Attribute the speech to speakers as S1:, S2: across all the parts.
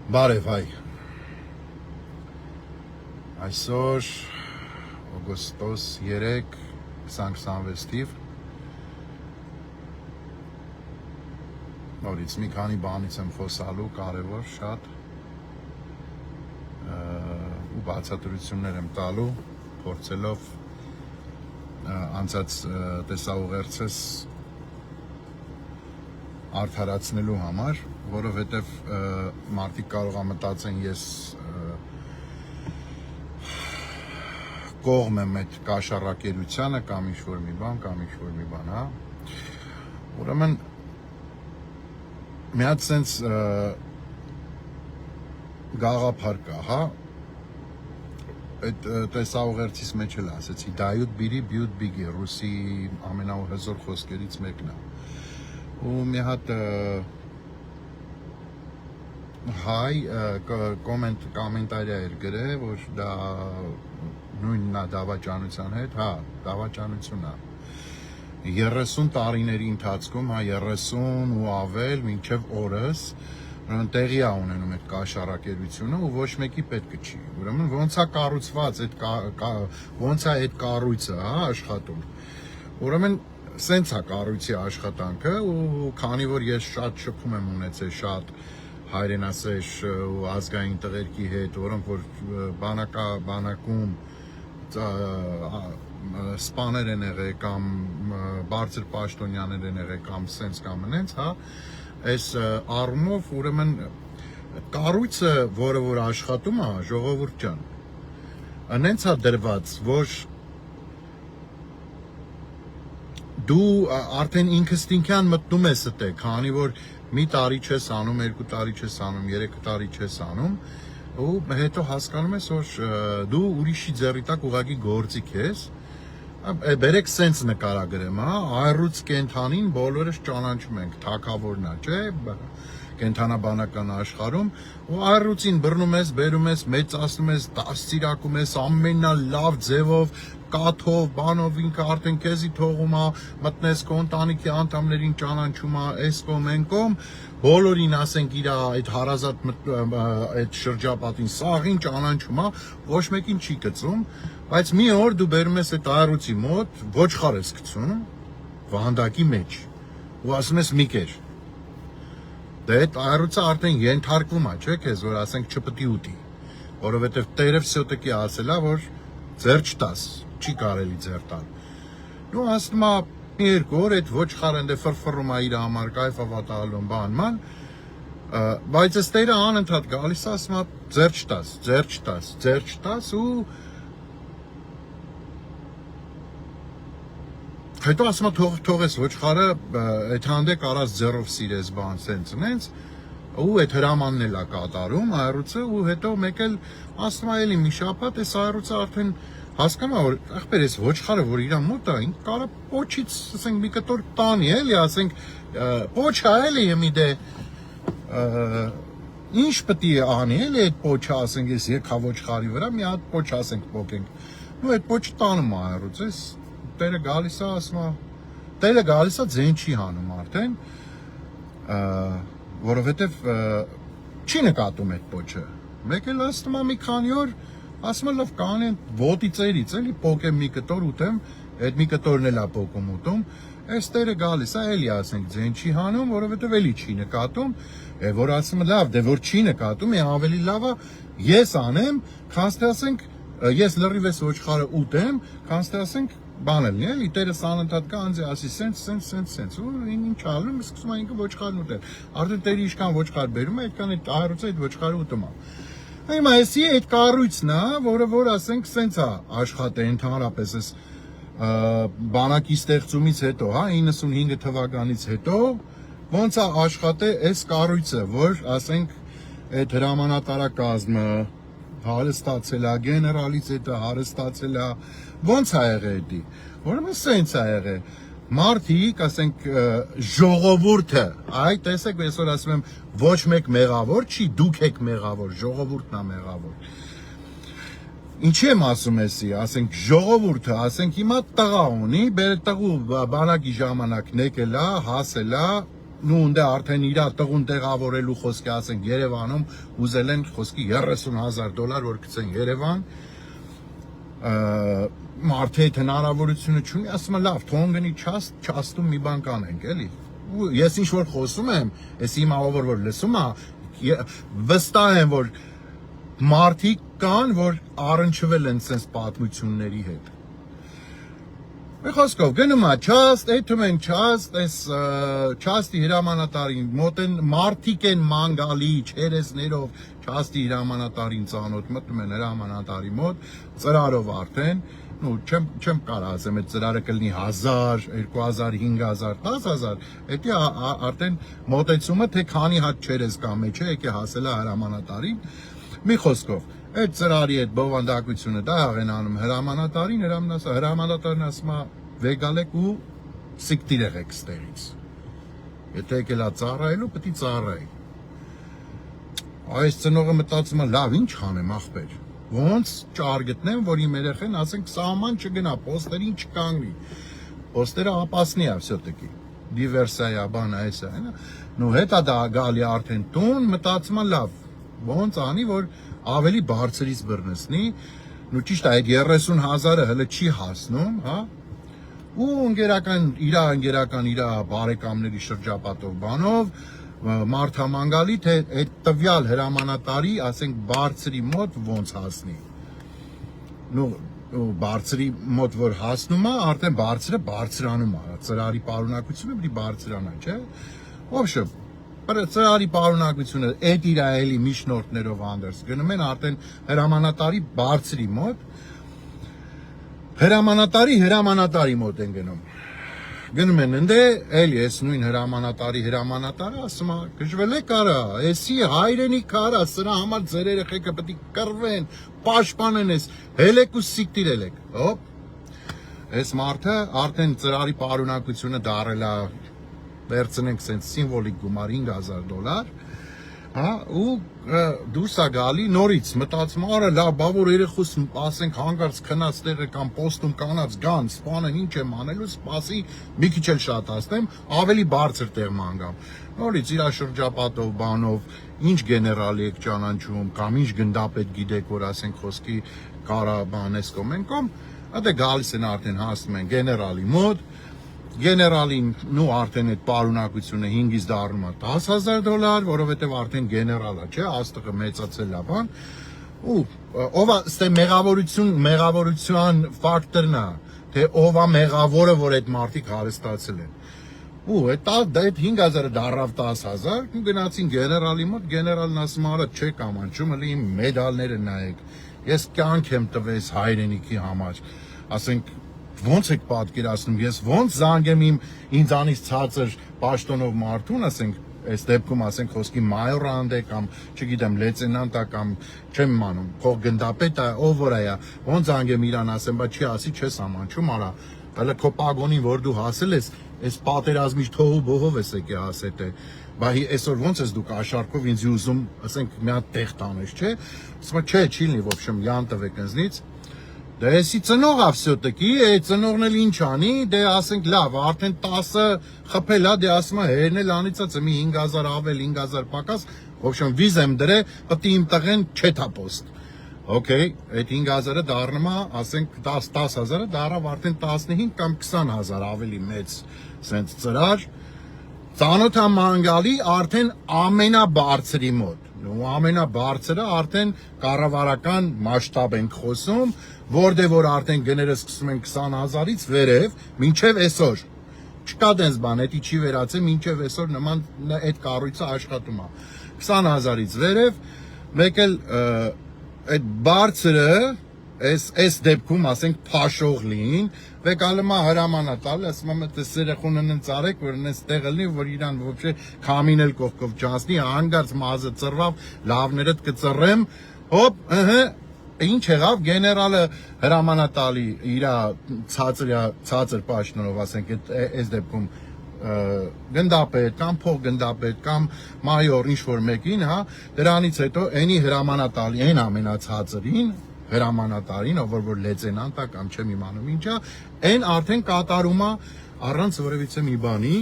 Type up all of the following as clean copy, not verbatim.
S1: Բարև հայ, այսօր օգոստոս 3, 2026 թիվ, նորից մի քանի բանից եմ խոսալու, կարևոր շատ ու բացատրություններ եմ տալու, փորձելով անցած տեսաուղերձս արդարացնելու համար, որովհետև մարդիկ կարող է մտածեն ես կողմ եմ այդ կաշառակերությանը կամ ինչ-որ մի բան, հա։ Ուրեմն մի հատ սենց գաղափար կա, հա։ Այդ տեսաուղերձից մեջ էլ ասեցի, դայուտ բիրի բյուտ բիգի, ռուսի ամենահզոր խոսքերից մեկն է։ Ու մի հատ հայ կոմենտարիա էր գրել, որ դա նույնն է դավաճանության հետ, հա, դավաճանություն է։ 30 տարիների ընթացքում, հա, 30 ու ավել, մինչև օրս, ուրեմն տեղի է ունենում այդ կաշառակերությունը ու ոչ մեկի պետք չի։ Ուրեմն ոնց է կառուցված ոնց է այդ կառույցը, հա, աշխատում։ Ուրեմն սենց է կառույցի աշխատանքը ու քանի որ ես շատ շփում եմ ունեցել շատ հայրենասեր ու ազգային տղերքի հետ, որոնք որ բանակում սպաներ են եղել կամ բարձր պաշտոնյաներ են եղել կամ սենց կամ նենց, հա, այս առումով ուրեմն կառույցը, որը որ աշխատում է, ժողովուրդ ջան, նենց է դրված, որ դու արդեն ինքստինքյան մտնում ես այդտեղ, քանի որ մի տարի չես անում, 2 տարի չես անում, 3 տարի չես անում, ու հետո հասկանում ես, որ դու ուրիշի ձեռի տակ ուղղակի գործիք ես, բերեք սենց նկարագրեմ, հա, այռուց կենթանին բոլորս ճանաչում ենք, թագավորն է, չէ, կենթանաբանական աշխարհում, ու այռուծին բռնում ես, բերում ես, մեծացնում ես, դաստիարակում ես, ամենալավ ձևով, կաթով, բանով ինքը արդեն քեզի թողում է, մտնես քո ընտանիքի անդամներին ճանաչում է, այս կողմ, այն կողմ, բոլորին ասենք իր այդ հարազատ այդ շրջապատին սաղին ճանաչում է, ոչ մեկին չի գծում, բայց մի օր դու բերում ես այդ այռուծի մոտ, ոչխար ես գցում, վանդակի մեջ, ու ասում ես մի կեր։ Դե այդ այռուծը արդեն ենթարկվում է, չէ՞, քեզ, որ ասենք չպետք է ուտի, որովհետև Տերը վսյոտիկի ասել է, որ ձեռ չտաս, չի կարելի ձեռ տալ։ Նու ասում է մի երկու օր այդ ոչխարը ընդ ֆրֆռում է իր համար, կայֆա վատալում բանման, բայց ըստ Տերը անընդհատ գալիս է, ասում է ձեռ չտաս, ձեռ չտաս, ձեռ չտաս ու հետո ասում է թողես ոչխարը այդ հանդեպ արած ձեռով սիրես բան սենց նենց ու այդ հրամանն էլ է կատարում այռուծը ու հետո մեկ էլ ասում է էլի մի շաբաթ այս այռուծը արդեն հասկանում է որ ախպեր այս ոչխարը որ իր մոտ է ինքը կարա պոչից ասենք մի կտոր տանի էլի ասենք պոչա էլի մի դե ինչ պետք է անի էլի այդ պոչը ասենք ես եկա ոչխարի վրա մի հատ պոչ ասենք փոքենք ու այդ պոչը տանում է այռուծես Տերը գալիս է ասում է Տերը գալիս է ձեն չի հանում արդեն որովհետև չի նկատում այդ պոչը մեկ էլ ասում է մի քանի օր ասում է լավ կանեն ոտի ծերից էլի փոքեմ մի կտոր ուտեմ այդ մի կտորն էլ է փոքում ուտում այս Տերը գալիս է էլի ասենք ձեն չի հանում որովհետև էլի չի նկատում որ ասում է լավ դե որ չի նկատում ավելի լավ է ես անեմ քան թե ասենք ես լրիվ ես ոչխարը ուտեմ քան թե ասենք բան էլ էլի Տերս անընդհատ կա անձի ասի սենց ու ինչ ալում սկսում է ինքը ոչխարն ուտել արդեն Տերը իշքան ոչխար բերում է այդքան այդ այռուծը այդ ոչխարը ուտում է հիմա էսի այդ կառույցն է որը որ ասենք սենց է աշխատել ընդհանրապես այս բանակի ստեղծումից հետո հա 95 թվականից հետո ոնց է աշխատել այս կառույցը որ ասենք այդ հրամանատարակազմը հարստացել է գեներալից հետո հարստացել է ոնց է եղել դա որովհետև սենց է եղել մարդիկ ասենք ժողովուրդը այ տեսեք այսօր ասում եմ ոչ մեկ մեղավոր չի դուք եք մեղավոր ժողովուրդն է մեղավոր ինչի եմ ասում էսի ասենք ժողովուրդը ասենք հիմա տղա ունի բեր տղու բանակի ժամանակ եկել է հասել է նույն դե արդեն իր տղուն տեղավորելու խոսքի ասենք Երևանում ուզել են խոսքի $30,000 որ գցեն Երևան մարդը այդ հնարավորությունը չունի ասում է լավ թող գնի չաստում մի բան կանենք էլի ու ես ինչ որ խոսում եմ ես իմ ով որ լսում է վստահ եմ որ մարդիկ կան որ առնչվել են sense պատմությունների հետ Խոսքով գնում է չաստ, այդում են չաստ, այս չաստի հրամանատարին մոտեն մարդիկ են մանգալի չերեսներով չաստի հրամանատարին ծանոթ մտնում են հրամանատարի մոտ ծրարով արդեն ու չեմ կարող ասեմ այդ ծրարը կլինի 1000, 2000, 5000, 10000 դա արդեն մոտեցումը թե քանի հատ չերես կա մեջ է եկե հասել է հրամանատարին մի խոսքով Այդ ծրարի այդ բովանդակությունը դա աղենանում հրամանատարին, հրամանատարն ասում է վեգալեք ու սիկտիր եղեք ստերից։ Եթե եկել է ծառայելու, պետք է ծառայի։ Այս ծնողը մտածում է լավ ինչ անեմ ախպեր։ Ոնց ճար գտնեմ, որ իմ երեխեն ասենք սահման չգնա, պոստերին չկանգնի։ Պոստերը ապասնի է все-таки։ Դիվերսիա բան է էսա, հա։ Նու հետա դա գալի արդեն տուն, մտածում է լավ։ Ոնց անի, որ ավելի բարձրից բռնեցնի, նու ճիշտ է այդ 30,000-ը հələ չի հասնում, հա։ Ու ընկերական իր բարեկամների շրջապատով բանով մարդամանգալի թե այդ տվյալ հրամանատարի, ասենք բարձրի մոտ ոնց հասնի։ Նու բարձրի մոտ որ հասնում է, արդեն բարձրը բարձրանում է, ծրարի պարունակությունը պետք է բարձրանա, չէ։ Ոբշե Ծրարի պարունակությունը այդ իր էլի միջնորդներով անդերս գնում են արդեն հրամանատարի բարձրի մոտ հրամանատարի մոտ են գնում են ընդ էլի էս նույն հրամանատարը ասում է գժվել է կարա էսի հայրենի կարա սրա համար ձեր երեխեքը պետք է կռվեն պաշտպանեն էս հելեք ու սիկտիրելեք հոպ էս մարդը արդեն ծրարի պարունակությունը դարել է վերցնենք sense սիմվոլիկ գումար $5000 հա ու դուրս է գալի նորից մտածում արա լավ բա որ երեխուս ասենք հանգարց քնած տեղը կամ պոստում կանած գան սպանեն ինչ եմ անելու սպասի մի քիչ էլ շատացնեմ ավելի բարձր տեղ մանգամ նորից իր շրջապատով բանով ինչ գեներալի եք ճանաչում կամ ինչ գնդապետ գիտեք որ ասենք խոսքի կարա բանես կոմենկոմ դե գալիս են արդեն հասնում են գեներալի մոտ Գեներալին նու արդեն այդ պարունակությունը 5-ից դառնում է $10,000, որովհետև արդեն գեներալ է, չէ, աստղը մեծացել է բան, ու ով է ստե մեղավորության ֆակտորն է, թե ով է մեղավորը, որ այդ մարդիկ հարստացել են։ Ու այդ 5,000-ը դառավ 10,000, գնացին գեներալի մոտ, գեներալն ասում արա չեք ամանչում, էլի իմ մեդալները նայեք, ես կյանք եմ տվես հայրենիքի համար, ասենք Ոնց եք պատկերացնում, ես ոնց զանգեմ ինձանից ցածր պաշտոնով մարդուն, ասենք, այս դեպքում ասենք խոսքի մայորանդ է կամ, չգիտեմ, լեյտենանտ է կամ չեմ իմանում, փոխգնդապետ է, ով որ է, ոնց զանգեմ իրան ասեմ, բա չի ասի, չես ամանչում, արա, հələ քո պագոնին որ դու հասել ես, այս պատերազմից թողու բողով ես եկե հասել է, բա այսօր ոնց ես դուք աշարքով ինձ ուզում, ասենք, մի հատ տեղ տանես, չէ, ասում չէ, չի լինի, ոչ եմ յան տվեք ինձնից Դե էսի ծնող է все-таки, այդ ծնողն էլ ինչ անի, դե ասենք լավ, արդեն 10-ը խփել է, դե ասում է հերն էլ անիծած է, մի 5000 ավել, 5000 պակաս, ոբշեմ վիզ եմ դրե, պետք է իմ տղեն չեթա պոստ։ Okay, այդ 5000-ը դառնում է, ասենք 10,000-ը դառավ արդեն 15 կամ 20000 ավելի մեծ sense ծրար։ Ծանոթ է մանգալի արդեն ամենաբարձրի մոտ։ Ու ամենաբարձրը արդեն կառավարական մասշտաբ ենք խոսում, որտեղ որ արդեն գները սկսում են 20000-ից վերև, մինչև այսօր։ Չկա դենց բան, դա չի վերացել, մինչև այսօր նման այդ կառույցը աշխատում է։ 20000-ից վերև, մեկ էլ այդ բարձրը այս դեպքում ասենք փաշող լին, վեկալմա հրամանատալ, ասում եմ դες երեխունն ծարեք, որ նես տեղ լինի, որ իրան ոբշե քամին էլ կողքով չանցնի, հանգարց մազը ծռվավ, լավներդ կծռեմ, հոպ, ինչ եղավ գեներալը հրամանատալի իր ցածր պաշտոնով, ասենք այս դեպքում գնդապետ կամ փոխգնդապետ կամ մայոր ինչ որ մեկին, հա, դրանից հետո այնի հրամանատալի այն ամենացածրին հրամանատարին, ով որ լեյտենանտ է կամ չեմ իմանում ինչա, այն արդեն կատարում է առանց որևիցե մի բանի,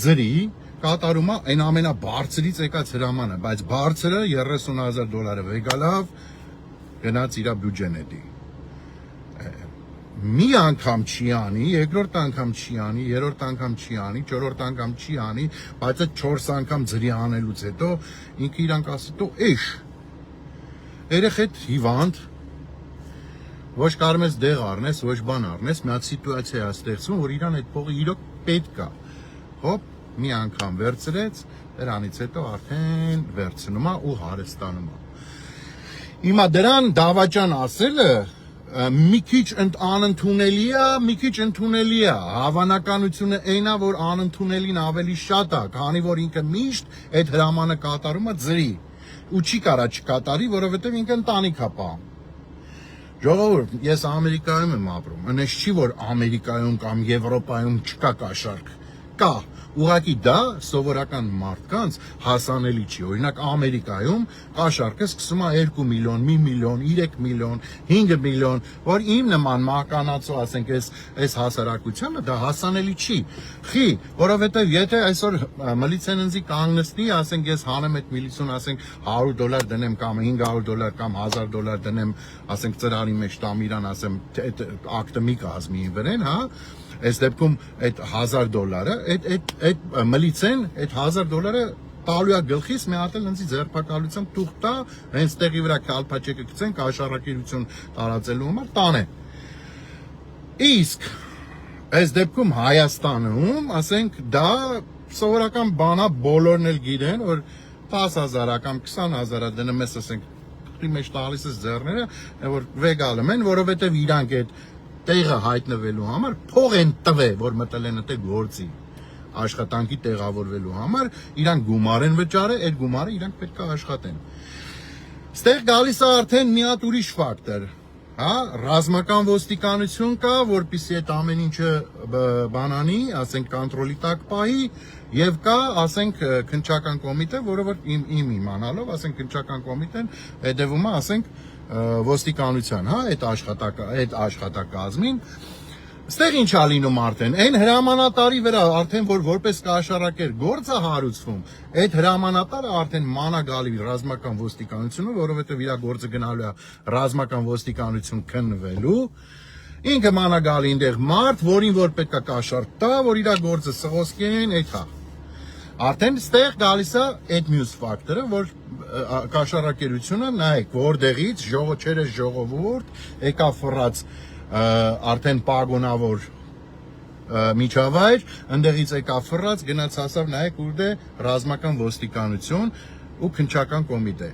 S1: ձրի, կատարում է այն ամենաբարձրից եկած հրամանը, բայց բարձրը $30,000 վեգալավ գնաց իր բյուջեն էդի։ Մի անգամ չի անի, երկրորդ անգամ չի անի, երրորդ անգամ չի անի, չորրորդ անգամ չի անի, բայց այդ 4 անգամ ձրի անելուց հետո ինքը իրանք ասի տո էշ։ Երեխեդ հիվանդ, ոչ կարող ես դեղ առնես, ոչ բան առնես, մի հատ սիտուացիա է ստեղծվում, որ իրան այդ փողը իրոք պետք է։ Հոպ, մի անգամ վերցրեց, դրանից հետո արդեն վերցնում է ու հարստանում է։ Հիմա դրան դավաճան ասելը մի քիչ անընդունելի է, մի քիչ ընդունելի է, հավանականությունը այն է, որ անընդունելին ավելի շատ է, քանի որ ինքը միշտ այդ հրամանը կատարում է ձրի, ու չի կարա չկատարի, որովհետև ինքը ընտանիք է պահում։ Ժողովուրդ, ես Ամերիկայում եմ ապրում, այնպես չի, որ Ամերիկայում կամ Եվրոպայում չկա կաշառք, կա, ուղղակի դա սովորական մարդկանց հասանելի չի, օրինակ Ամերիկայում կաշառքը սկսում է 2 միլիոն, 1 միլիոն, 3 միլիոն, 5 միլիոն, որ իմ նման մահկանացու, ասենք, այս հասարակությանը դա հասանելի չի, խի, որովհետև եթե այսօր միլիցենզի կանգնեցնի, ասենք, ես հանեմ այդ միլիցուն, ասենք, $100 դնեմ կամ $500 կամ $1000 դնեմ, ասենք, ծրարի մեջ տամ իրան, ասեմ, այդ ակտը մի կազմի վրեն, հա, այս դեպքում այդ $1000, այդ միլիցեն այդ $1000 տալու է գլխիս մի հատ էլ ինձ ձերբակալության թուղթ տա, հենց տեղի վրա քալփաչեկը գցեն, կաշառակերություն տարածելու համար տանե։ Իսկ այս դեպքում Հայաստանում, ասենք, դա սովորական բան է, բոլորն էլ գիտեն, որ 10,000 կամ 20,000 դնում ես, ասենք, փրի մեջ տալիս ես ձեռները, որ վեգալում են, որովհետև իրանք այդ տեղը հայտնվելու համար փող են տվել, որ մտել են այդ գործի աշխատանքի տեղավորվելու համար, իրանք գումար են վճարել, այդ գումարը իրանք պետք է աշխատեն։ Ստեղ գալիս է արդեն մի հատ ուրիշ ֆակտոր, հա, ռազմական ոստիկանություն կա, որպեսզի այդ ամեն ինչը բանանի, ասենք կոնտրոլի տակ պահի, եւ կա, ասենք, քննչական կոմիտե, որը որ իմ իմանալով, ասենք քննչական կոմիտեն հետևում է, ասենք, ոստիկանության, հա, այդ աշխատակազմին, ստեղ ինչ ա լինում արդեն, այն հրամանատարի վրա արդեն որ որպես կաշառակեր գործ է հարուցվում, այդ հրամանատարը արդեն մանա գալի ռազմական ոստիկանությունը, որովհետև իր գործը գնալու է ռազմական ոստիկանություն քննվելու, ինքը մանա գալի այնտեղ մարդ, որին որ պետք է կաշառք տա, որ իր գործը սղոսկեն, այդ հա։ Արդեն ստեղ գալիս է այդ մյուս ֆակտորը, որ կաշառակերությունը, նայեք, որտեղից չերես ժողովուրդ, եկա ֆռած արդեն պագոնավոր միջավայր, ընդեղից եկա ֆռած, գնաց հասավ, նայեք, ուր դե ռազմական ոստիկանություն ու քննչական կոմիտե,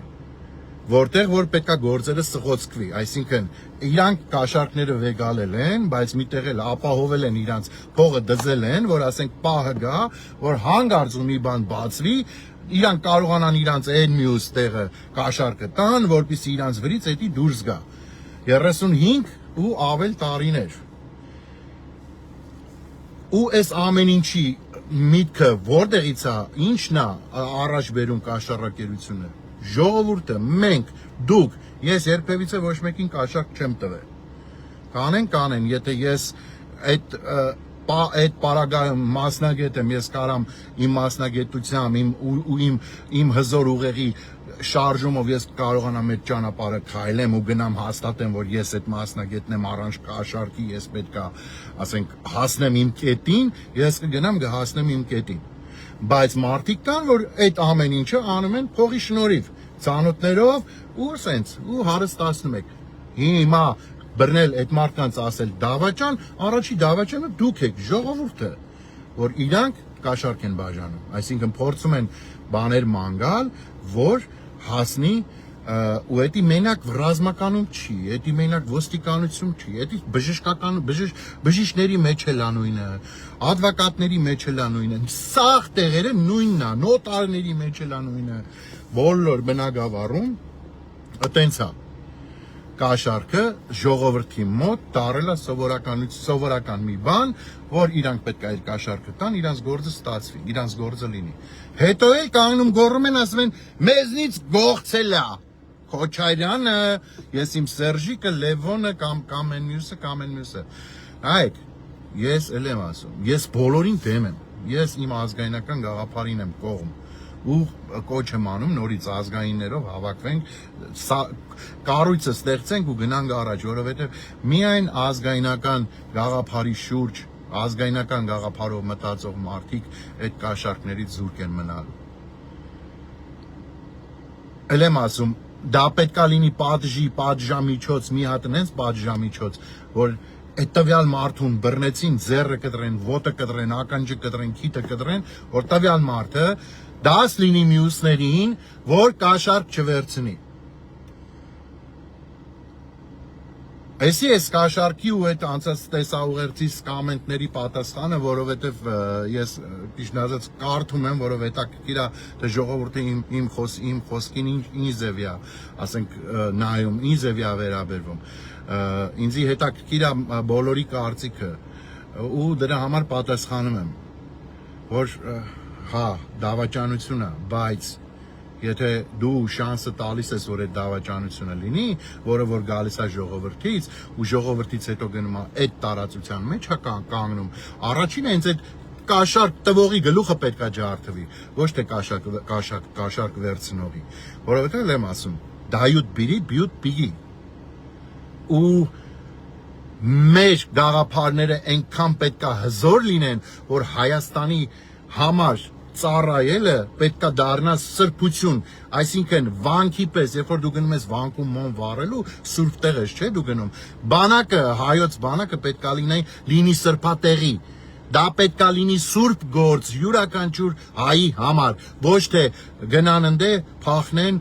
S1: որտեղ որ պետքա գործերը սղոցկվի, այսինքն իրանք կաշառքները վեգալել են, բայց միտեղ էլ ապահովել են իրանց փողը դզել են, որ ասենք պահը գա, որ հանգարց ու մի բան բացվի, իրանք կարողանան իրանց այն մյուս տեղը կաշառքը տան, որպեսզի իրանց վրից էդի դուրս գա 35 ու ավել տարիներ։ Ու այս ամեն ինչի միտքը որտեղից է, ինչն է առաջ բերում կաշառակերությունը։ Ժողովուրդը, մենք, դուք, ես երբևիցե ոչ մեկին կաշառք չեմ տվել։ Կանեն, եթե ես այդ պարագայում մասնագետ եմ, ես կարամ իմ մասնագետությամբ, իմ հզոր ուղեղի շարժումով ես կարողանամ այդ ճանապարհը քայլեմ ու գնամ հաստատեմ, որ ես այդ մասնագետն եմ, առանց կաշառքի ես պետքա, ասենք, հասնեմ իմ կետին, ես կգնամ կհասնեմ իմ կետին։ Բայց մարդիկ կան, որ այդ ամեն ինչը անում են փողի շնորհիվ, ցանոթներով ու սենց, ու հարստացնում եք։ Հիմա բռնել այդ մարդկանց ասել դավաճան, առաջի դավաճանը դուք եք, ժողովուրդը, որ իրանք կաշառք են բաժանում, այսինքն փորձում են բաներ ման գալ, որ հասնի ու էդի մենակ ռազմականում չի, էդի մենակ ոստիկանություն չի, էդի բժիշկների մեջ էլ անույնը, advokatների մեջ էլ անույնը, սաղ տեղերը նույնն է, նոտարների մեջ էլ անույնը, բոլոր բնակավարում այտենց է։ Կաշառքը ժողովրդի մոտ դարել է սովորական մի բան, որ իրանք պետք է այդ կաշառքը տան, իրանց գործը ստացվի, իրանց գործը լինի։ Հետո էլ կանգնում գոռում են, ասում են, մեզնից գողցել է Քոչարյանը, ես իմ Սերժիկը, Լևոնը կամ են մյուսը։ Նայեք, ես էլ եմ ասում, ես բոլորին դեմ եմ, ես իմ ազգայնական գաղափարին եմ կողմ ու կոչ եմ անում նորից ազգայիններով հավաքվենք, կառույցը ստեղծենք ու գնանք առաջ, որովհետև միայն ազգայնական գաղափարի շուրջ, ազգայնական գաղափարով մտածող մարդիկ այդ կաշառքներից զուրկ են մնալու։ Էլ եմ ասում, դա պետքա լինի պատժամիջոց, մի հատ նենց պատժամիջոց, որ այդ տվյալ մարդուն բռնեցին, ձեռը կտրեն, ոտը կտրեն, ականջը կտրեն, քիթը կտրեն, որ տվյալ մարդը դաս լինի մյուսներին, որ կաշառք չվերցնի։ Էսի էս կաշառքի ու այդ անցած տեսաուղերձի կոմենտների պատասխանը, որովհետև ես ճիշտ ասած կարդում եմ, որով հետաքրքիր է, թե ժողովուրդը իմ խոսքին ինչ ձև է, ասենք նայում, ինչ ձև է վերաբերվում։ Ինձի հետաքրքիր է բոլորի կարծիքը ու դրա համար պատասխանում եմ, որ հա, դավաճանություն է, բայց եթե դու շանսը տալիս ես, որ այդ դավաճանությունը լինի, որը որ գալիս է ժողովրդից ու ժողովրդից հետո գնում է այդ տարածության մեջ է կանգնում, առաջին հենց այդ կաշառք տվողի գլուխը պետքա ջարդվի, ոչ թե կաշառք վերցնողի, որովհետև եմ ասում, դայուտ բիրի, բյուտ պիգի։ Ու մեր գաղափարները այնքան պետքա հզոր լինեն, որ Հայաստանի համար ծառայելը պետքա դառնա սրբություն, այսինքն վանքի պես, երբ որ դու գնում ես վանքում մոմ վառելու, սուրբ տեղ ես, չէ՞ դու գնում։ Բանակը, հայոց բանակը պետքա լինի սրբատեղի։ Դա պետքա լինի սուրբ գործ յուրաքանչյուր հայի համար, ոչ թե գնան ընդ փախնեն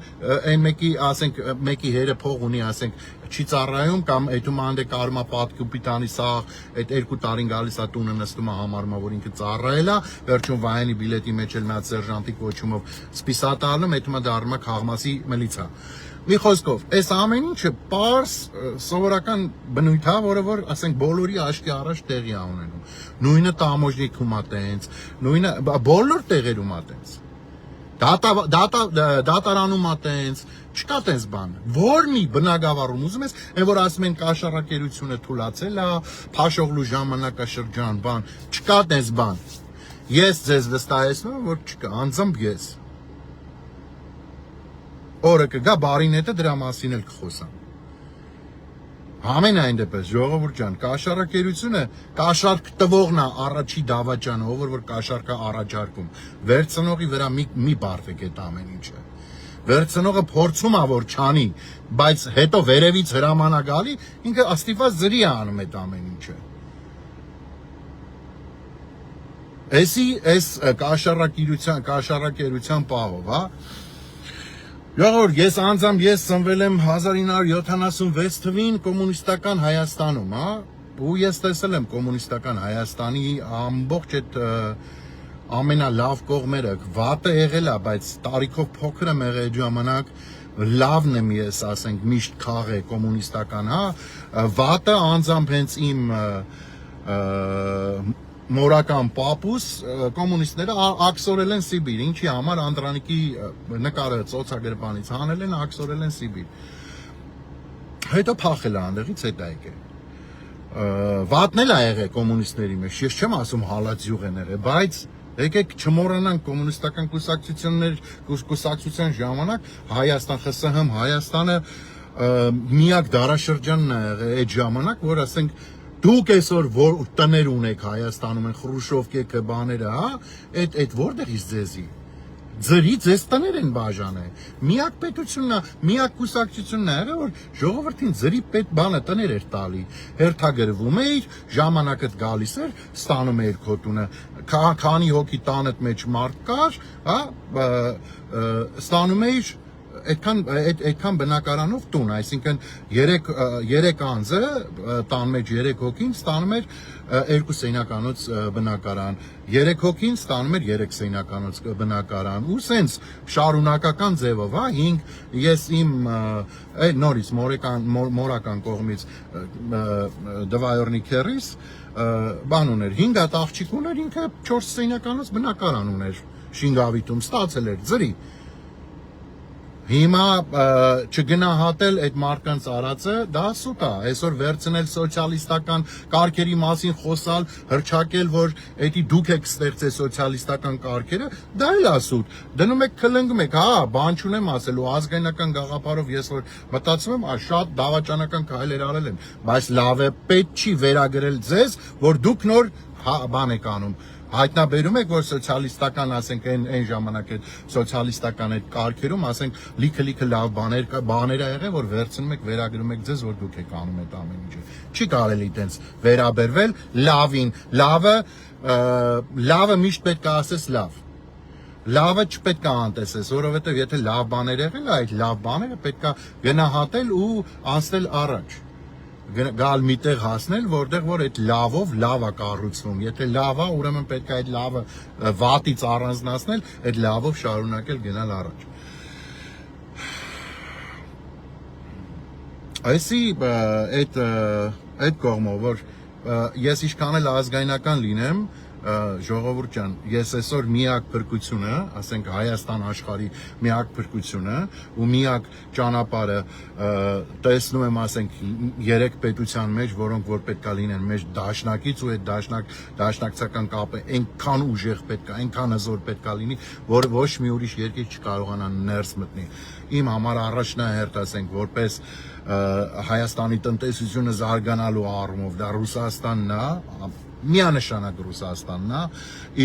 S1: այն մեկի, ասենք, մեկի հերը փող ունի, ասենք, չի ծառայում կամ այդում անդե կարմա պատկուպի տանի սաղ, այդ 2 տարին գալիս է տունը նստում է համարում որ ինքը ծառայել է, վերջում վայանի բիլետի մեջ էլ նա սերժանտի կոչումով սպիսատալում, այդում է դառնում է քաղմասի մլիցա։ Մի խոսքով, այս ամեն ինչը պարզ սովորական բնույթ է, որը որ, ասենք, բոլորի աչքի առաջ տեղի է ունենում։ Նույնը տամոժնիքում է տենց, նույնը բոլոր տեղերում է տենց։ Դատարանում է տենց, չկա տենց բան։ Որ մի բնագավառում ուզում ես, այն որ ասում են կաշառակերությունը թուլացել է, փաշողլու ժամանակաշրջան, բան, չկա տենց բան։ Ես ձեզ վստահեցնում եմ, որ չկա, անձամբ ես։ Օրը կգա բարին հետը դրա մասին էլ կխոսամ։ Ամենայն դեպս, ժողովուրդ ջան, կաշառակերությունը կաշառք տվողն է առաջի դավաճանը, ով որ կաշառքը առաջարկում։ Վերցնողի վրա մի բարվեք այդ ամեն ինչը։ Վերցնողը փորձում է որ չանի, բայց հետո վերևից հրաման է գալի, ինքը աստիճան զրի է անում այդ ամեն ինչը։ Էս կաշառակերության պահով, հա։ Ժողովուրդ, ես անձամբ ծնվել եմ 1976 թվին կոմունիստական Հայաստանում, հա, ու ես տեսել եմ կոմունիստական Հայաստանի ամբողջ այդ ամենալավ կողմերը, վատը եղել է, բայց տարիքով փոքր եմ եղել ժամանակ, լավն եմ ես, ասենք, միշտ խաղ է կոմունիստական, հա, վատը անձամբ հենց իմ մորական պապուս կոմունիստները աքսորել են Սիբիր, ինչի համար Անդրանիկի նկարը ծոցագրպանից հանել են, աքսորել են Սիբիր։ Հետո փախել է անդեղից հետ եկել։ Վատն էլ ա եղել կոմունիստների մեջ, ես չեմ ասում հալածյուղ են եղել, բայց եկեք չմոռանանք կոմունիստական կուսակցության ժամանակ Հայաստան, ԽՍՀՄ Հայաստանը միակ դարաշրջանն է եղել այդ ժամանակ, որ ասենք դուք այսօր որ տներ ունեք Հայաստանում են խրուշովկեքը բաները, հա, այդ որտեղից ձեզի։ Ձրի ձեզ տներ են բաժանել։ Միակ պետությունն է, միակ կուսակցությունն է եղել, որ ժողովրդին ձրի պետ բանը տներ էր տալի։ Հերթագրվում էիր, ժամանակդ գալիս էր, ստանում էիր քո տունը։ Քանի հոգի տանդ մեջ մարդ կար, հա, ստանում էիր այդքան բնակարանով տուն, այսինքն 3 անձը տան մեջ 3 հոգին ստանում էր 2 սենյականոց բնակարան, 3 հոգին ստանում էր 3 սենյականոց բնակարան, ու սենց շարունակական ձևով, հա, 5 ես իմ նորից մորական կողմից դվայորնի քերիս բան ուներ, 5 հատ աղջիկ ուներ, ինքը 4 սենյականոց բնակարան ուներ Շինգավիթում, ստացել էր ձրի։ Հիմա չգնահատել այդ մարդկանց արածը, դա սուտ է, այսօր վերցնել սոցիալիստական կարգերի մասին խոսալ, հրճակել, որ էդի դուք եք ստեղծել սոցիալիստական կարգերը, դա էլ է սուտ, դնում եք քլնգում եք, հա, բան չունեմ ասելու, ազգայնական գաղափարով ես որ մտածում եմ, շատ դավաճանական քայլեր արել են, բայց լավ է, պետք չի վերագրել ձեզ, որ դուք նոր բան եք անում հայտնաբերում եք, որ սոցիալիստական, ասենք, այն ժամանակ այդ սոցիալիստական այդ կարգերում, ասենք, լիքը լավ բաներ ա եղել, որ վերցնում եք, վերագրում եք ձեզ, որ դուք եք անում այդ ամեն ինչը։ Չի կարելի տենց վերաբերվել լավին, լավը միշտ պետք է ասես լավ։ Լավը չպետք է անտեսես, որովհետև եթե լավ բաներ եղել, այդ լավ բաները պետք է գնահատել ու անցնել առաջ։ Գալ միտեղ հասնել, որտեղ որ այդ լավով լավ է կառուցվում։ Եթե լավ է, ուրեմն պետք է այդ լավը վատից առանձնացնել, այդ լավով շարունակել գնալ առաջ։ Այսի այդ կողմով, որ ես ինչքան էլ ազգայնական լինեմ, ժողովուրդ ջան, ես այսօր միակ փրկությունը, ասենք Հայաստան աշխարհի միակ փրկությունը ու միակ ճանապարհը տեսնում եմ, ասենք, երեք պետության մեջ, որոնք որ պետք է լինեն մեր դաշնակից ու այդ դաշնակցական կապը այնքան ուժեղ պետք է, այնքան հզոր պետք է լինի, որ ոչ մի ուրիշ երկիր չկարողանա ներս մտնի։ Իմ համար առաջնահերթ, ասենք, որպես Հայաստանի տնտեսությունը զարգանալու առումով դա Ռուսաստանն է, միանշանակ Ռուսաստանն է,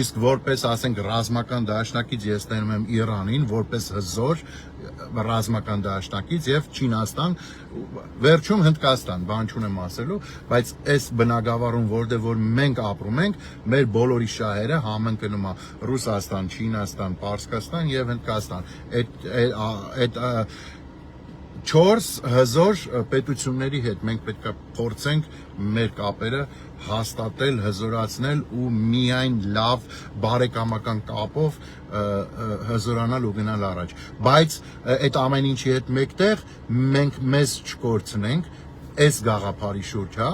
S1: իսկ որպես, ասենք, ռազմական դաշնակից ես տենում եմ Իրանին, որպես հզոր ռազմական դաշնակից եւ Չինաստան, վերջում Հնդկաստան, բան չունեմ ասելու, բայց այս բնակավարում, որտեղ որ մենք ապրում ենք, մեր բոլորի շահերը համընկնում է Ռուսաստան, Չինաստան, Պարսկաստան եւ Հնդկաստան։ Այդ 4 հզոր պետությունների հետ մենք պետք է փորձենք մեր կապերը հաստատել, հզորացնել ու միայն լավ բարեկամական կապով հզորանալ ու գնալ առաջ։ Բայց այդ ամեն ինչի հետ մեկտեղ մենք մեզ չկորցնենք այս գաղափարի շուրջ, հա,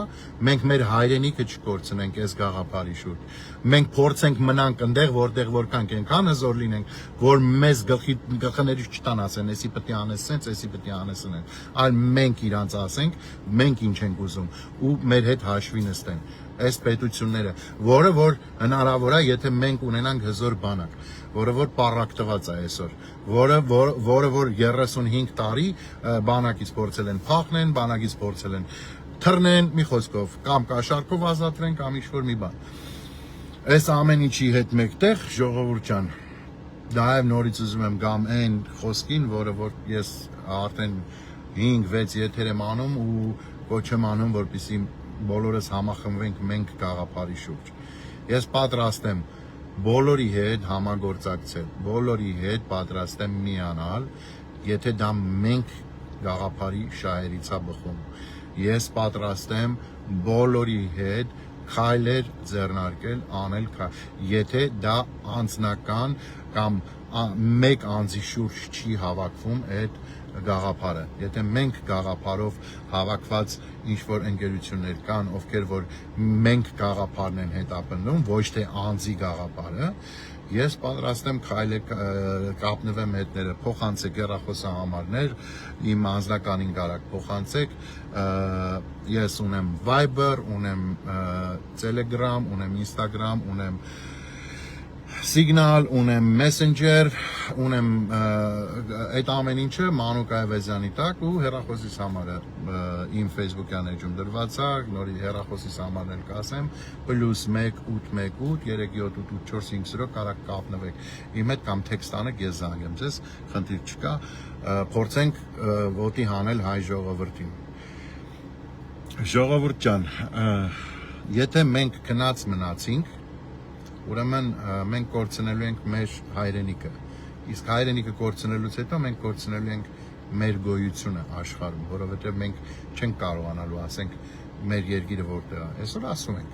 S1: մենք մեր հայրենիքը չկորցնենք այս գաղափարի շուրջ։ Մենք փորձենք մնանք այնտեղ, որտեղ որ կանք այնքան հզոր լինենք, որ մեզ գլխներից չտան ասեն, էսի պետք է անես սենց, էսի պետք է անես սենց, այլ մենք իրանց ասենք, մենք ինչ ենք ուզում ու մեր հետ հաշվի նստեն այս պետությունները, որը որ հնարավոր է, եթե մենք ունենանք հզոր բանակ, որը որ պառակտված է այսօր, որը որ 35 տարի բանակից փորձել են փախնեն, բանակից փորձել են թռնեն, մի խոսքով, կամ կաշառքով ազատվեն, կամ ինչ-որ մի բան։ Այս ամեն ինչի հետ մեկտեղ, ժողովուրդ ջան, նաև նորից ուզում եմ գամ այն խոսքին, որը որ ես արդեն 5-6 եթեր եմ անում ու կոչ եմ անում, որպեսզի բոլորս համախմբվենք մենք գաղափարի շուրջ։ Ես պատրաստ եմ բոլորի հետ համագործակցել, բոլորի հետ պատրաստ եմ միանալ, եթե դա մենք գաղափարի շահերից է բխում։ Ես պատրաստ եմ բոլորի հետ քայլեր ձեռնարկել, անել, եթե դա անձնական կամ մեկ անձի շուրջ չի հավաքվում այդ գաղափարը։ Եթե մենք գաղափարով հավաքված ինչ-որ ընկերություններ կան, ովքեր որ մենք գաղափարն են հետապնդում, ոչ թե անձի գաղափարը, ես պատրաստ եմ կապնվեմ հետները, փոխանցեք հեռախոսահամարներ, իմ անձնականին կարաք փոխանցեք, ես ունեմ Viber, ունեմ Telegram, ունեմ Instagram, ունեմ Signal, ունեմ Messenger, ունեմ այդ ամեն ինչը Մանուկ Այվազյանի տակ ու հեռախոսիս համարը իմ Facebook-յան էջում դրված է, նորի հեռախոսիս համարն էլ կասեմ, +1 818 378 450 կարաք կապնվեք իմ հետ կամ տեքստ անեք, ես զանգեմ ձեզ, խնդիր չկա, փորձենք ոտի հանել հայ ժողովրդին։ Ժողովուրդ ջան, եթե մենք քնած մնացինք, ուրեմն մենք կորցնելու ենք մեր հայրենիքը, իսկ հայրենիքը կորցնելուց հետո մենք կորցնելու ենք մեր գոյությունը աշխարհում, որովհետև մենք չենք կարողանալու ասենք մեր երկիրը որտեղ է, այսօր ասում ենք։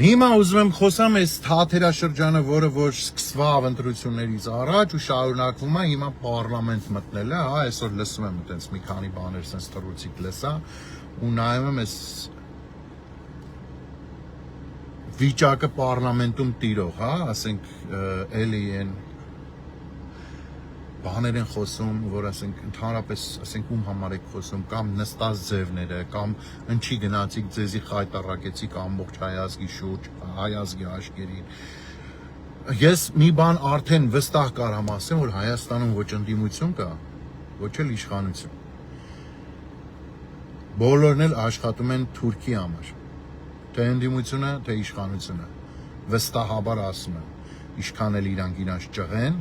S1: Հիմա ուզում եմ խոսամ այս թաթերաշրջանը, որը որ սկսվավ ընտրություններից առաջ ու շարունակվում է, հիմա պարլամենտ մտնել է, հա, այսօր լսում եմ այտենց մի քանի բաներ sense թռուցիկ լսա ու նայում եմ այս վիճակը պարլամենտում տիրող, հա, ասենք էլի են բաներ են խոսում, որ ասենք ընդհանրապես ասենք ում համար եք խոսում, կամ նստած ձևները, կամ ինչի գնացիք ձեզի խայտարակեցիք ամբողջ հայ ազգի շուրջ, հայ ազգի աշկերին։ Ես մի բան արդեն վստահ կարամ ասեմ, որ Հայաստանում ոչ ընդդիմություն կա, ոչ էլ իշխանություն։ Բոլորն էլ աշխատում են Թուրքի համար, թե ընդդիմությունը, թե իշխանությունը։ Վստահաբար ասում եմ, ինչքան էլ իրանք իրանց ճղեն,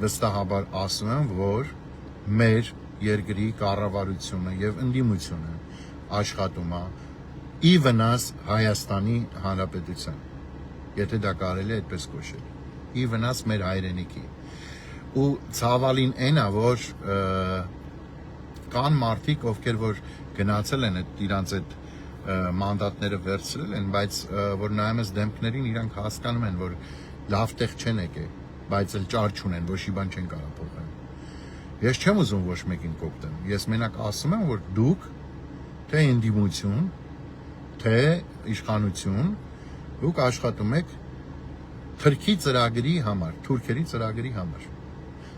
S1: վստահաբար ասում եմ, որ մեր երկրի կառավարությունը եւ ընդդիմությունը աշխատում է ի վնաս Հայաստանի Հանրապետության, եթե դա կարելի է այդպես կոչել, ի վնաս մեր հայրենիքի։ Ու ցավալին այն է, որ կան մարդիկ, ովքեր որ գնացել են իրանց այդ մանդատները վերցրել են, բայց որ նայում ես դեմքներին, իրանք հասկանում են, որ լավ տեղ չեն եկել, բայց էլ ճար չունեն, ոչ մի բան չեն կարող փոխել։ Ես չեմ ուզում ոչ մեկին կոպտեմ։ Ես մենակ ասում եմ, որ դուք թե ընդդիմություն, թե իշխանություն, դուք աշխատում եք Թուրքի ծրագրի համար, թուրքերի ծրագրի համար։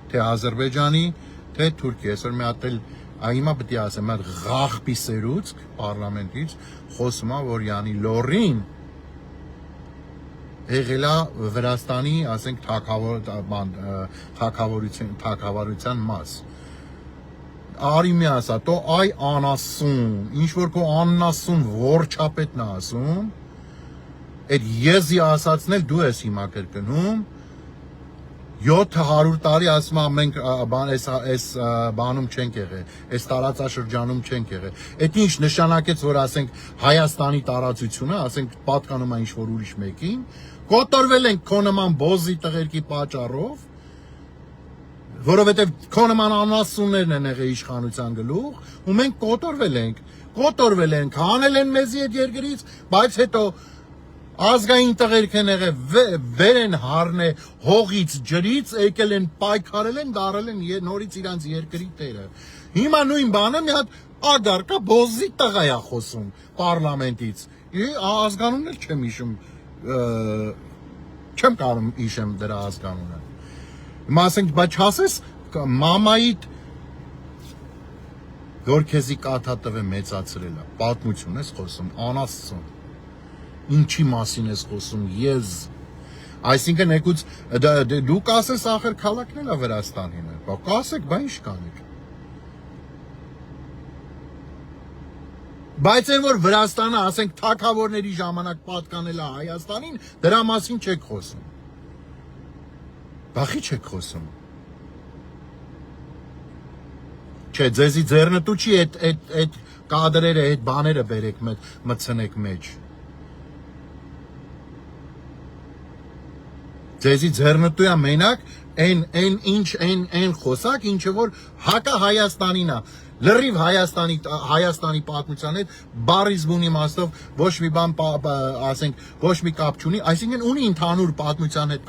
S1: Թե Ադրբեջանի, թե Թուրքիա, այսօր մի հատ էլ հիմա պետք է ասեմ, մի հատ ղախպի սերուցք պարլամենտից խոսում է, որ յանի լորին եղել է Վրաստանի, ասենք, թագավորության մաս։ Արի մի ասա, տո այ անասուն, ինչ որ քո աննասուն որջապետն է ասում, այդ եզի ասածն էլ դու ես հիմա կրկնում, 700 տարի ասում մենք այս բանում չենք եղել, այս տարածաշրջանում չենք եղել։ Այդ ինչ նշանակեց, որ ասենք Հայաստանի տարածությունը, ասենք պատկանում է ինչ-որ ուրիշ մեկին, կոտորվել ենք քո նման բոզի տղերքի պատճառով, որովհետև քո նման անասուններն են եղել իշխանության գլուխ, ու մենք կոտորվել ենք, հանել են մեզի այդ երկրից, բայց հետո ազգային տղերք են եղել, վեր են հառնել հողից, ջրից, եկել են, պայքարել են, դարել են նորից իրանց երկրի տերը։ Հիմա նույն բանը մի հատ ագարկա բոզի տղա է խոսում պարլամենտից։ Ազգանունն էլ չեմ հիշում, չեմ կարող հիշեմ դրա ազգանունը։ Հիմա ասենք, բայց չասես մամայիդ որ քեզի կաթատվե մեծացրել է, պատմություն ես խոսում, անաստծուն։ Ինչի մասին ես խոսում, ես, այսինքն եկուց, դու կասես ախր քաղաքն էլ է Վրաստանին է, կասեք, բա ինչ կանեք։ Բայց այն որ Վրաստանը, ասենք, թագավորների ժամանակ պատկանել է Հայաստանին, դրա մասին չեք խոսում։ Բախի չեք խոսում։ Չէ, ձեզի ձեռնտու չի այդ կադրերը, այդ բաները բերեք մտցնեք մեջ։ Ձեզի ձեռնտու է մենակ այն խոսակ, ինչը որ հակա Հայաստանին է, լրիվ Հայաստանի պատմության հետ բառից բուն իմաստով ոչ մի բան, ասենք, ոչ մի կապ չունի, այսինքն ունի ընդհանուր պատմության հետ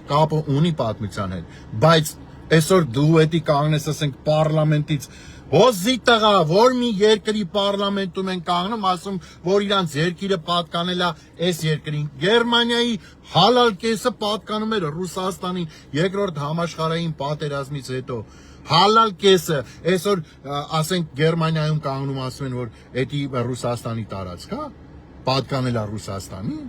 S1: կապը ունի պատմության հետ, բայց այսօր դու էդի կանգնես, ասենք, պարլամենտից Ոզի տղա, որ մի երկրի պարլամենտում են կանգնում, ասում, որ իրանց երկիրը պատկանել է այս երկրին։ Գերմանիայի հալալ կեսը պատկանում էր Ռուսաստանին երկրորդ համաշխարհային պատերազմից հետո։ Հալալ կեսը, այսօր ասենք Գերմանիայում կանգնում ասում են, որ էդի Ռուսաստանի տարածք է, պատկանել է Ռուսաստանին։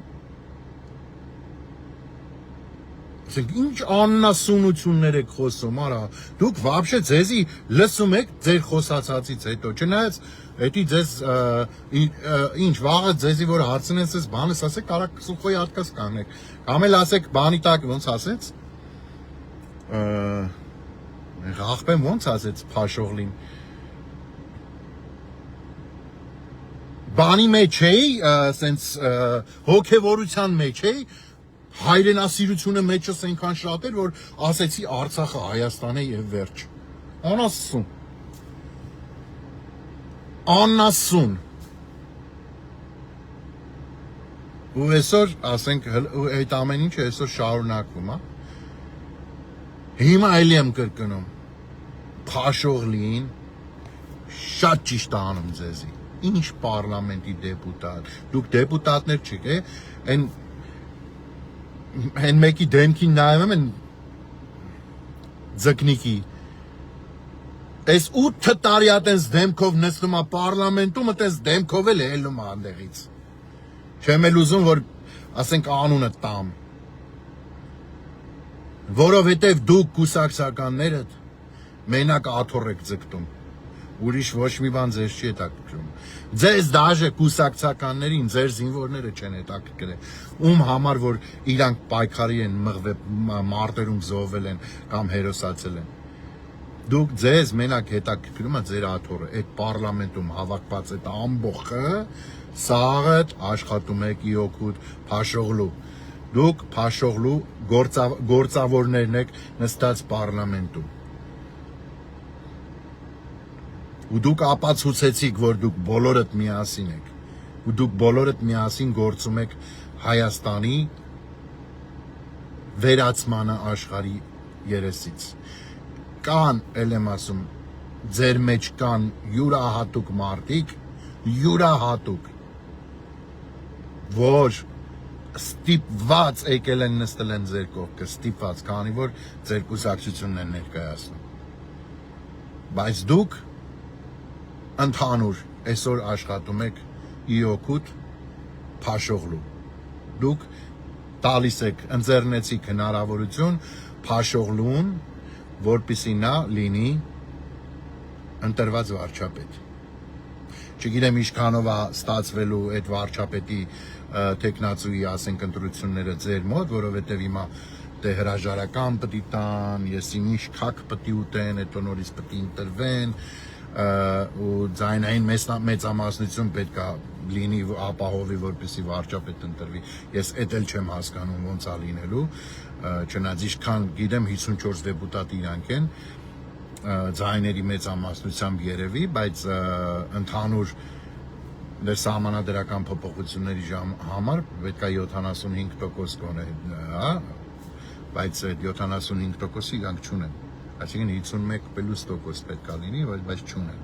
S1: Ինչ աննասունություններ եք խոսում, արա, դուք վաբշե ձեզի լսում եք ձեր խոսացածից հետո, չնայած էդի ձեզ, ինչ, վաղը ձեզի որ հարցնես ես բանս ասեք, կարակ սուխոյի հատկաս կանեք, կամ էլ ասեք բանի տակ ոնց ասեց, աղպեմ ոնց ասեց Փաշողլին, բանի մեջ էի, սենց հոգևորության մեջ էի, հայրենասիրությունը մեջս այնքան շատ էր, որ ասեցի Արցախը Հայաստան է եւ վերջ։ Անասուն։ Անասուն։ Ու այսօր, ասենք, այդ ամեն ինչը այսօր շարունակվում է։ Հիմա էլի եմ կրկնում։ Փաշողլին շատ ճիշտ է անում ձեզի։ Ինչ պարլամենտի դեպուտատ։ Դուք դեպուտատներ չեք, այն մեկի դեմքին նայում եմ, ձկնիկի այս 8 տարի այտենց դեմքով նստում է պարլամենտում, այտենց դեմքով էլ ելնում է այնտեղից։ Չեմ էլ ուզում, որ ասենք անունը տամ։ Որովհետև դուք կուսակցականներդ մենակ աթոռ եք ձգտում։ Ուրիշ ոչ մի բան ձեզ չի հետաքրքրում։ Ձեզ դաժե կուսակցականներին ձեր զինվորները չեն հետաքրքրել, ում համար որ իրանք պայքարի են մղվել, մարտերում զոհվել են կամ հերոսացել են։ Դուք ձեզ մենակ հետաքրքրում է ձեր աթոռը, այդ պարլամենտում հավաքված այդ ամբողջը սաղը աշխատում եք իօքուտ Փաշօղլու։ Դուք Փաշօղլու գործավորներն եք նստած պարլամենտում։ Ու դուք ապացուցեցիք, որ դուք բոլորդ միասին եք։ Ու դուք բոլորդ միասին գործում եք Հայաստանի վերացմանը աշխարհի երեսից։ Կան, ել եմ ասում, ձեր մեջ կան յուրահատուկ մարդիկ, յուրահատուկ, որ ստիպված եկել են նստել են ձեր կողքը, ստիպված, քանի որ ձեր կուսակցությունն են ներկայացնում։ Բայց դուք ընդհանուր այսօր աշխատում եք իօքուտ Փաշօղլու։ Դուք տալիս եք ընձեռնեցիք հնարավորություն Փաշօղլուն, որպեսզի նա լինի ընտրված վարչապետ։ Չգիտեմ ինչքանով է ստացվելու այդ վարչապետի տեխնացուի, ասենք, ընտրությունները ձեր մոտ, որովհետև հիմա դե հրաժարական պետք է տան, ես ինչ քակ պետք է ուտեն, հետո նորից պետք է ընտրվեն, ու ձայնային մեծամասնություն պետք է լինի ապահովի, որպեսզի վարչապետ ընտրվի։ Ես էդ էլ չեմ հասկանում ոնց է լինելու, չնայած ինչքան գիտեմ 54 դեպուտատ իրանք են, ձայների մեծամասնությամբ երևի, բայց ընդհանուր դեր սահմանադրական փոփոխությունների համար պետք է 75% կոնե, հա, բայց այդ 75%-ը իրանք չունեն։ Այսինքն 51+% պետք է լինի, բայց չունեն։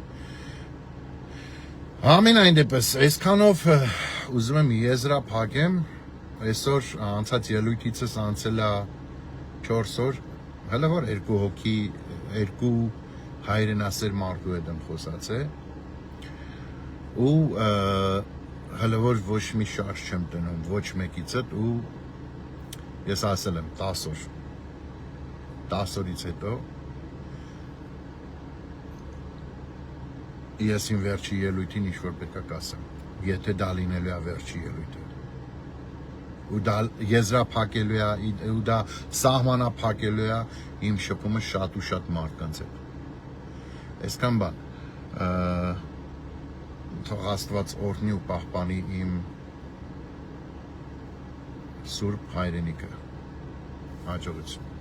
S1: Ամենայն դեպս, այսքանով ուզում եմ եզրափակեմ, այսօր անցած ելույթիցս անցել է 4 օր, հələ որ 2 հոգի, 2 հայրենասեր մարդու հետ եմ խոսացել, ու հələ որ ոչ մի շարժ չեմ տնում, ոչ մեկիցդ, ու ես ասել եմ 10 օր, 10 օրից հետո ես իմ վերջի ելույթին ինչ-որ պետք է կասեմ, եթե դա լինելու է վերջի ելույթը, ու դա եզրափակելու է, ու դա սահմանափակելու է իմ շփումը շատ ու շատ մարդկանց հետ։ Այսքան բան, թող Աստված օրհնի ու պահպանի իմ սուրբ հայրենիքը։ Հաջողություն։